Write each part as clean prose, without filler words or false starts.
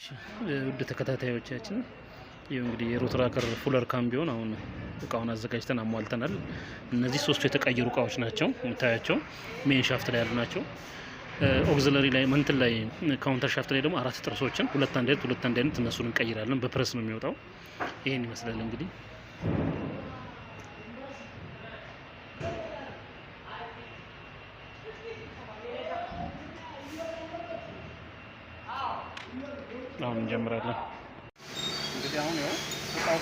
ውድ ተከታታዮቻችን ይሄው እንግዲህ የሮትራከር ፉለር ካምቢዮን አሁን እቃውን አዘጋጅተን አሟልተናል። እነዚህ ሶስቱ የተቀየሩ እቃዎች ናቸው የምታያቸው። ሜን ሻፍት ላይ ያሉ ናቸው። ኦክሲለሪ ላይ መንትን ላይ ካውንተር ሻፍት ላይ ደግሞ አራት ጥርሶችን ሁለት አንድ አይነት እነሱን እንቀይራለን። በፕረስ ነው የሚወጣው። ይሄን ይመስላል እንግዲህ አሁን እንጀምራለን። እንግዲህ አሁን ያው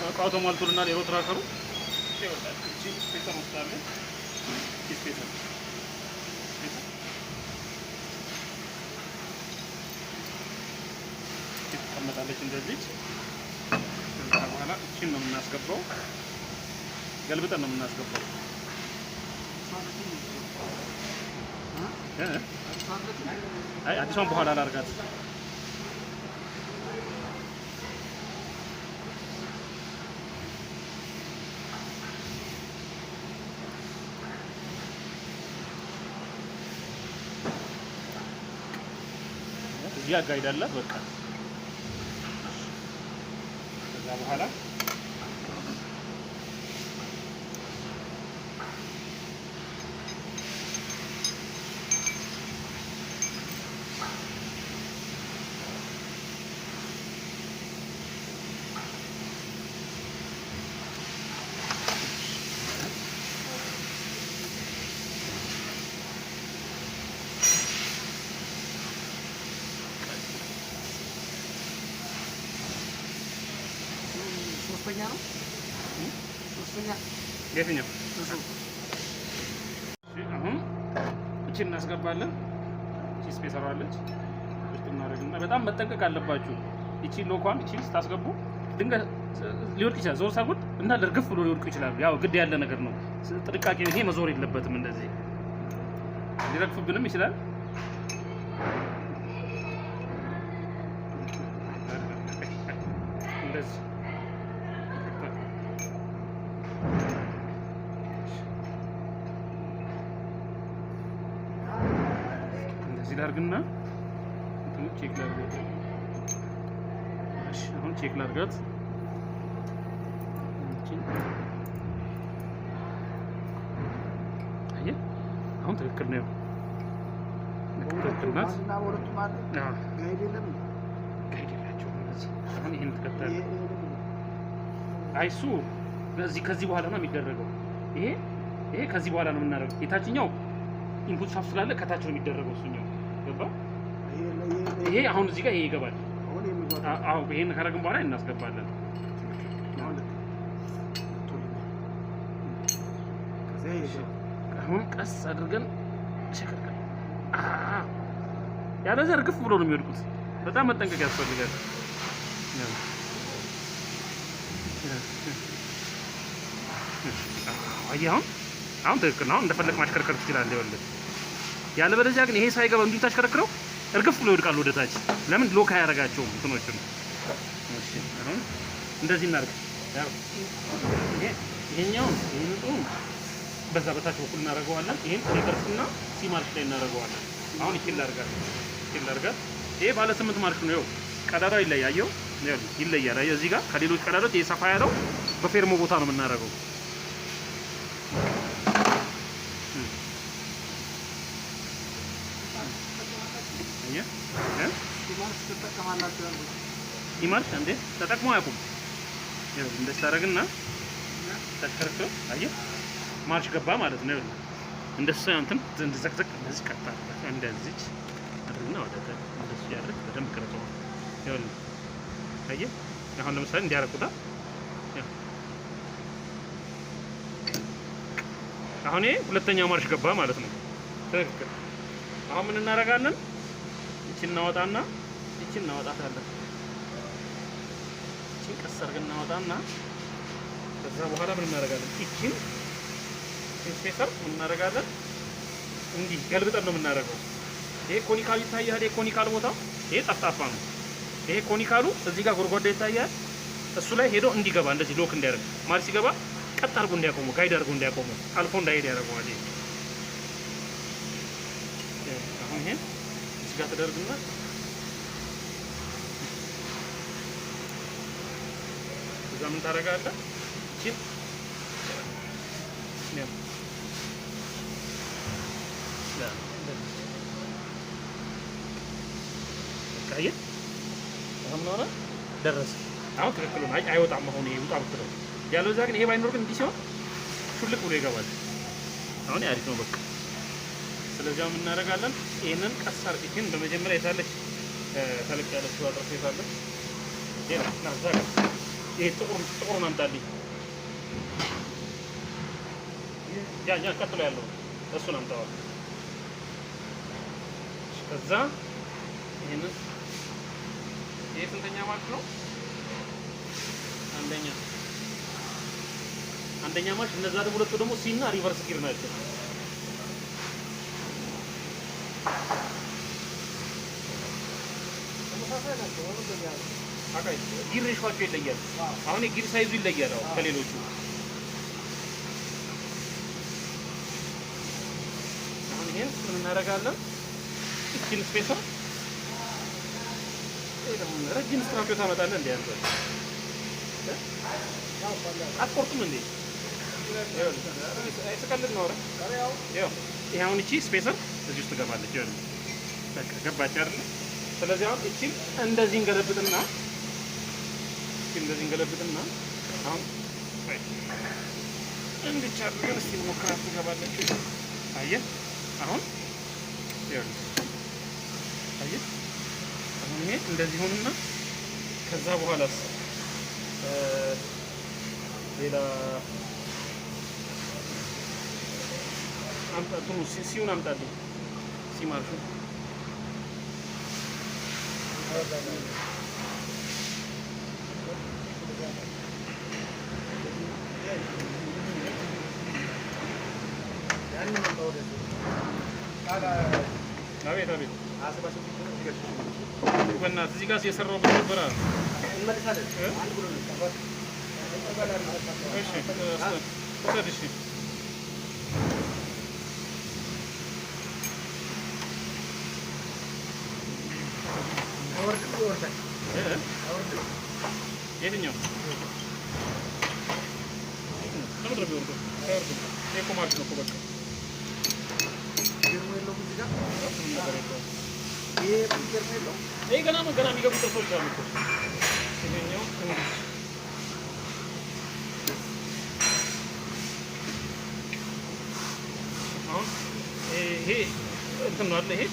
እቃው ተሟልቶልናል። የሮትራከሩ ይወጣል። እቺ ስፔሰር ወጣለ። ስፔሰር ትቀመጣለች እንደዚህ። ከዛ በኋላ እቺን ነው የምናስገባው። ገልብጠን ነው የምናስገባው። አይ አዲሷን በኋላ ላርጋት። እዚህ አጋይዳላት በቃ ከዛ በኋላ ሶስተኛ ነው። ሶስተኛ የትኛው? አሁን እቺ እናስገባለን። እቺ ስፔሰር አለች። ውስጥ እናደርግና በጣም መጠንቀቅ አለባችሁ። እቺ ሎኳን እቺ ስታስገቡ ድንገት ሊወድቅ ይችላል። ዞር ሳይሆን እንዳለ እርግፍ ብሎ ሊወድቅ ይችላል። ያው ግድ ያለ ነገር ነው። ጥንቃቄ ይሄ መዞር የለበትም። እንደዚህ ሊረግፍብንም ይችላል። እንደዚህ ላርግና እንትኑ ቼክ ላርጋት። እሺ አሁን ቼክ ላርጋት። አየህ አሁን ትክክል ነው። ትክክል ናት። ጋይድ የላቸውም እነዚህ። አሁን ይሄን ተከታተል። አይሱ ከዚህ በኋላ ነው የሚደረገው። ይሄ ከዚህ በኋላ ነው የምናደርገው። የታችኛው ኢንፑት ሻፍት ስላለ ከታች ነው የሚደረገው። እሱኛው ገባ። ይሄ አሁን እዚህ ጋር ይሄ ይገባል። አዎ ይሄን ካረግን በኋላ እናስገባለን። አሁን ቀስ አድርገን ሸከርከ ያለዚያ እርግፍ ብሎ ነው የሚወድቁት። በጣም መጠንቀቅ ያስፈልጋል። አሁን ትክክል ነው። እንደፈለክ ማሽከርከር ትችላለህ። ይኸውልህ ያለበለዚያ ግን ይሄ ሳይገባ እንዲሁ ታሽከረክረው እርግፍ ብሎ ይወድቃሉ ወደ ታች። ለምን ሎክ አያደርጋቸውም እንትኖቹን። እሺ አሁን እንደዚህ እናድርግ። ያው ይሄኛውን በዛ በታች በኩል እናደርገዋለን። ይሄን ሪቨርስና ሲ ማርሽ ላይ እናደርገዋለን። አሁን ይችላል አድርጋት። ይሄ ባለ 8 ማርሽ ነው። ይኸው ቀዳዳው ይለያየው ይለያል። አየህ እዚህ ጋር ከሌሎች ቀዳዳዎች ይሄ ሰፋ ያለው በፌርሞ ቦታ ነው የምናደርገው። ኢማርሽ እንዴ ተጠቅሞ አያውቁም። ያው እንደዚህ ታደርግና ተሽከርከው አየህ ማርሽ ገባ ማለት ነው። ይኸውልህ እንደሱ እንትን ዘቅዘቅ እንደዚህ ቀጣ እንደዚህ አድርግና ወደ እንደሱ ያደርግ በደንብ ቀርጸው። ይኸውልህ አየህ አሁን ለምሳሌ እንዲያረቁታ አሁን ይሄ ሁለተኛው ማርሽ ገባ ማለት ነው። ትክክል። አሁን ምን እናደርጋለን? እቺን እናወጣና እቺን እናወጣታለን። እቺን ቀስ አድርገን እናወጣና ከዛ በኋላ ምን እናደርጋለን? እቺን ስፔሰር ምን እናደርጋለን? እንዲህ ገልብጠን ነው የምናደርገው። ይሄ ኮኒካል ይታያል። ይሄ ኮኒካል ቦታ ይሄ ጠፍጣፋ ነው። ይሄ ኮኒካሉ እዚህ ጋር ጎርጓዳ ይታያል። እሱ ላይ ሄዶ እንዲገባ እንደዚህ ሎክ እንዲያደርግ ማለት ሲገባ ቀጥ አድርጎ እንዲያቆሙ ጋይድ አድርጎ እንዲያቆሙ አልፎ እንዳይሄድ ያደርገዋል። አሁን ይሄን እዚህ ጋር ተደርግና ከዛ ምን ታደርጋለህ? እቺን አየህ አሁን ነው ደረሰ። አሁን ትክክል ነው። አይወጣም። አሁን ይሄ ውጣ ብትለው ያለው ግን ይሄ ባይኖር ግን እንዲህ ሲሆን ሹልክ ብሎ ይገባል። አሁን አሪፍ ነው በቃ። ስለዚህ ምን እናደርጋለን? ይሄንን ቀስ አድርገን በመጀመሪያ የታለች ተለቅ ያለች ዋጥር የታለች ይሄ ጥቁሩን አምጣልኝ። ያ ቀጥሎ ያለው እሱን አምጣዋል። ከዛ ይሄንን ይሄ ስንተኛ ማለት ነው? አንደኛ ማርሽ። እነዛ ደግሞ ሁለቱ ደግሞ ሲ እና ሪቨርስ ጊር ናቸው። ጊር ሬሾአቸው ይለያል። አሁን የጊር ሳይዙ ይለያል ከሌሎቹ። አሁን ይሄን ምን እናደርጋለን? እቺን ስፔሰር ረጅም ስትራክቸር ታመጣለህ እንዴ አንተ? አትቆርጥም እንዴ? አይሰቀልድ ነው አይደል? ይሄ አሁን እቺ ስፔሰር እዚህ ውስጥ ትገባለች። ይኸውልህ በቃ ገባች አይደል? ስለዚህ አሁን እቺ እንደዚህ እንገለብጥና አሁን እንድቻ አድርገን እስኪ ሞክራት ትገባለች። አየህ አሁን ይኸውልህ አየህ አሁን ይሄ እንደዚህ ሆነና ከዛ በኋላስ ሌላ አምጣቱ ሲሲውን አምጣልኝ። ሲማርሹ አቤት በእናትህ እዚህ ጋር የሰራሁበት ነበር። እሺ የትኛው ለምንድን ነው የሚወርደው? አይወርድም። ይሄ እኮ ማለት ነው እኮ በቃ ይሄ ገና የሚገቡ ጥርሶች አሉ እኮ። ይሄኛው አሁን ይሄ እንትን ነው አይደል? ይሄ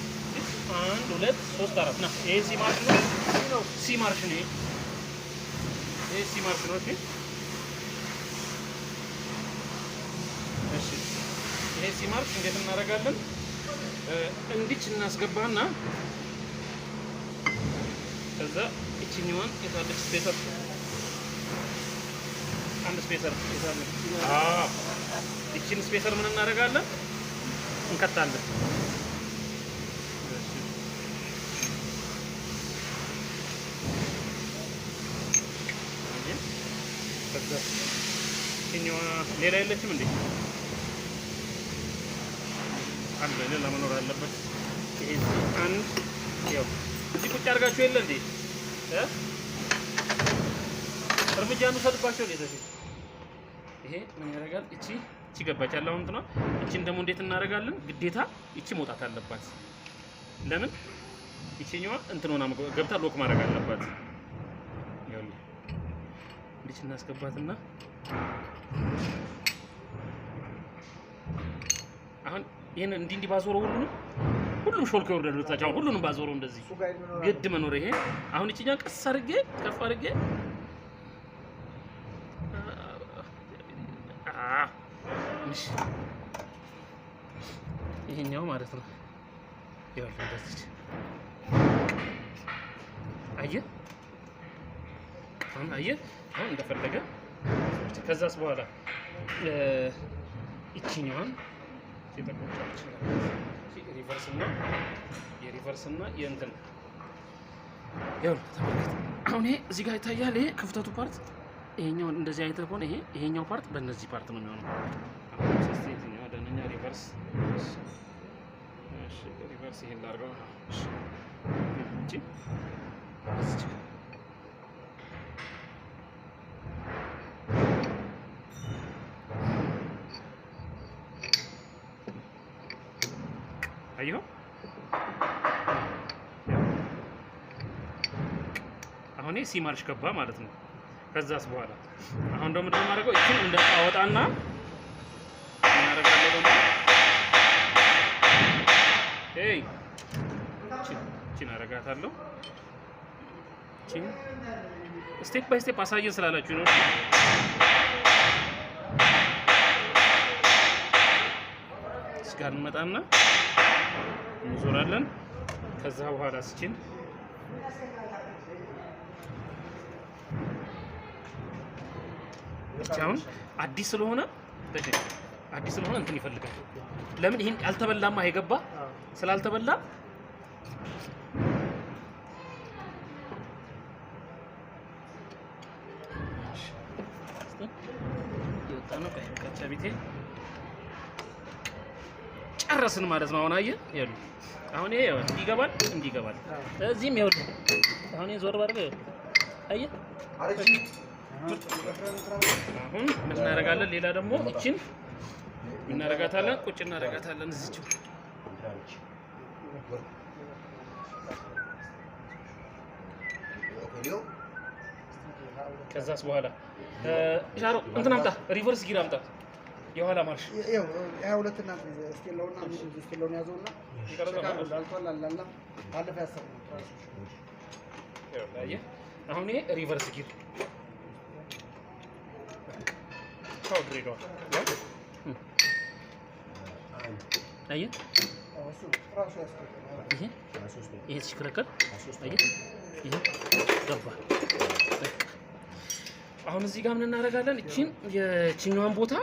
1 2 3 4 ና ይሄ ሲ ማርሽ ነው። ሲ ማርሽ ነው። ይሄ ሲ ማርሽ ነው። እሺ ይሄ ሲ ማርሽ እንዴት እናደርጋለን? እንዲች እናስገባና ከዛ እቺኛዋን የታለች ስፔሰር አንድ ስፔሰር የታለች እቺን ስፔሰር ምን እናደርጋለን? እንከታለን። ከዛ እቺኛዋ ሌላ የለችም እንዴ? አንድ ሌላ መኖር አለበት። ይሄ አንድ ያው እዚህ ቁጭ አድርጋችሁ የለ እንዴ? እርምጃ እንውሰድባቸው ለዚህ ይሄ ምን ያደርጋል? እቺ ገባች ያለው እንትና እቺን ደግሞ እንዴት እናደርጋለን? ግዴታ እቺ መውጣት አለባት። ለምን? እቺኛዋ እንትን ሆና ገብታ ሎክ ማድረግ አለባት። ያው እንዴት እናስገባትና አሁን ይሄን እንዲህ ባዞረው ሁሉም ሾልኮ ይወርዳል ወጣች። አሁን ሁሉንም ባዞረው እንደዚህ ግድ መኖር ይሄ አሁን እቺኛን ቀስ አድርጌ ከፍ አድርጌ እሺ ይሄኛው ማለት ነው። ያው እንደዚህ አየህ አሁን እንደፈለገ ከዛስ በኋላ እቺኛዋን ሲተቆጣች የሪቨርስ እና የእንትን ያው ተመልከት። አሁን ይሄ እዚህ ጋር ይታያል። ይሄ ክፍተቱ ፓርት ይሄኛው እንደዚህ አይተህ ከሆነ ይሄኛው ፓርት በእነዚህ ፓርት ነው የሚሆነው። አሁን ሲስተም ደነኛ ሪቨርስ እሺ ሪቨርስ ይሄን ላድርገው። እሺ አየኸው? አሁን ሲ ማርሽ ገባ ማለት ነው። ከዛስ በኋላ አሁን ደግሞ ምንድን ነው የማደርገው? እቺን እንደ አወጣና እናደርጋለሁ ደግሞ እቺን አረጋታለሁ። እቺን ስቴፕ ባይ ስቴፕ አሳየን ስላላችሁ ነው። እዚህ ጋር እንመጣና እንዞራለን። ከዛ በኋላ እቺን አሁን አዲስ ስለሆነ እንትን ይፈልጋል። ለምን ይሄን ያልተበላማ አይገባ ስላልተበላ ይወጣ ነው። ከቻ ቤቴ ጨረስን ማለት ነው። አሁን አየህ ያሉ አሁን ይሄ እንዲገባል እዚህም ይኸውልህ አሁን ዞር ባድርገህ አየህ። አሁን ምን እናደርጋለን? ሌላ ደግሞ እቺን እናደርጋታለን፣ ቁጭ እናደርጋታለን እዚህው። ከዛስ በኋላ ሻሮ እንትን አምጣ፣ ሪቨርስ ጊር አምጣ፣ የኋላ ማርሽ ይኸው 22 እና ስቴለውና ያዘውና ባለፈ ያሰብነው አሁን ይሄ ሪቨርስ ጊር ድሬዳዋ አየህ፣ ይሄ ሲሽከረከር አየህ፣ ይሄ ገባ። አሁን እዚህ ጋር ምን እናደርጋለን? የችኛዋን ቦታ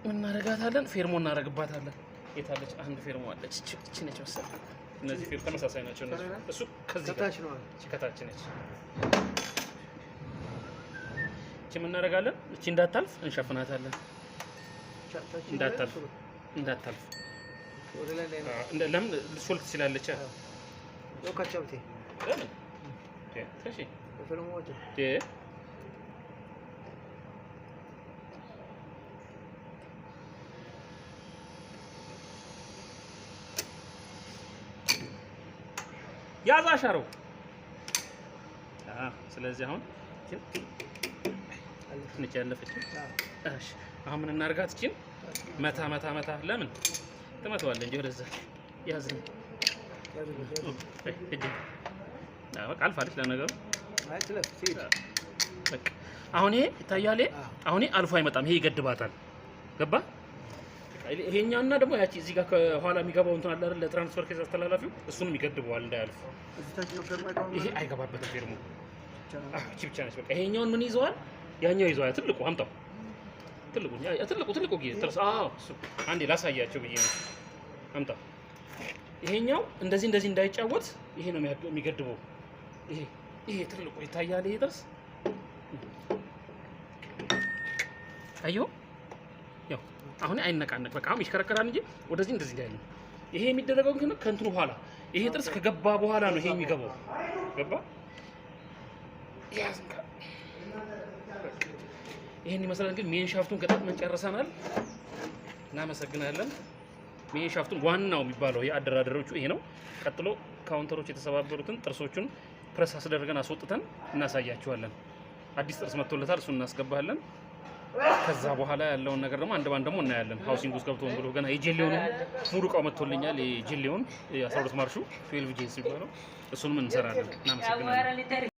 ምን እናደርጋታለን? ፌርሞ እናደርግባታለን። የታለች? አንድ ፌርሞ አለች። እቺ ነች መሰለኝ። እነዚህ ፌርሞ ተመሳሳይ ናቸው። እሱ ከዚህ ከታች ነው፣ ከታች ነች። እቺ ምን እናደርጋለን? እቺ እንዳታልፍ እንሸፍናታለን። እንዳታልፍ ወደ ላይ ለምን ልትሾልክ ትችላለች? ነው ካቻውቴ ለምን እሺ ፌርሞዎች ያዛ ሻረው። ስለዚህ አሁን ትንሽ ያለፈች። እሺ አሁን ምን እናርጋት? እቺን መታ ለምን ትመታዋለህ እንጂ ወደዛ ያዝ ነው። በቃ አልፋለች ለነገሩ። በቃ አሁን ይሄ ይታያል። አሁን ይሄ አልፎ አይመጣም። ይሄ ይገድባታል። ገባ? ይሄኛውና ደግሞ ያቺ እዚህ ጋር ከኋላ የሚገባው እንትን አለ አይደል? ለትራንስፈር ኬዝ አስተላላፊው እሱንም ይገድበዋል እንዳያልፍ። ይሄ አይገባበትም ፌርሞ። እቺ ብቻ ነች በቃ። ይሄኛውን ምን ይዘዋል? ያኛው ይዘዋል። ትልቁ አምጣው። ትልቁ ጊዜ ጥርስ። እሱ አንዴ ላሳያቸው ብዬ ነው። አምጣው። ይሄኛው እንደዚህ እንዳይጫወት ይሄ ነው የሚገድበው። ይሄ ትልቁ ይታያል። ይሄ ጥርስ አየሁ። ያው አሁን አይነቃነቅ በቃ አሁን ይሽከረከራል እንጂ ወደዚህ እንደዚህ እንዳይል። ይሄ የሚደረገው ግን ከእንትኑ በኋላ ይሄ ጥርስ ከገባ በኋላ ነው ይሄ የሚገባው። ገባ? ይሄን ይመስላል። ግን ሜን ሻፍቱን ከጠቅመን ጨርሰናል። እናመሰግናለን። ሜን ሻፍቱን ዋናው የሚባለው የአደራደሮቹ ይሄ ነው። ቀጥሎ ካውንተሮች የተሰባበሩትን ጥርሶቹን ፕረስ አስደርገን አስወጥተን እናሳያቸዋለን። አዲስ ጥርስ መጥቶለታል፣ እሱን እናስገባለን። ከዛ በኋላ ያለውን ነገር ደግሞ አንድ ባንድ ደግሞ እናያለን። ሃውሲንግ ውስጥ ገብቶ ብሎ ገና የጄሌውን ሙሉ እቃው መጥቶልኛል። የጄሌውን 12 ማርሹ 12 ጄንስ የሚባለው እሱንም እንሰራለን። እናመሰግናለን።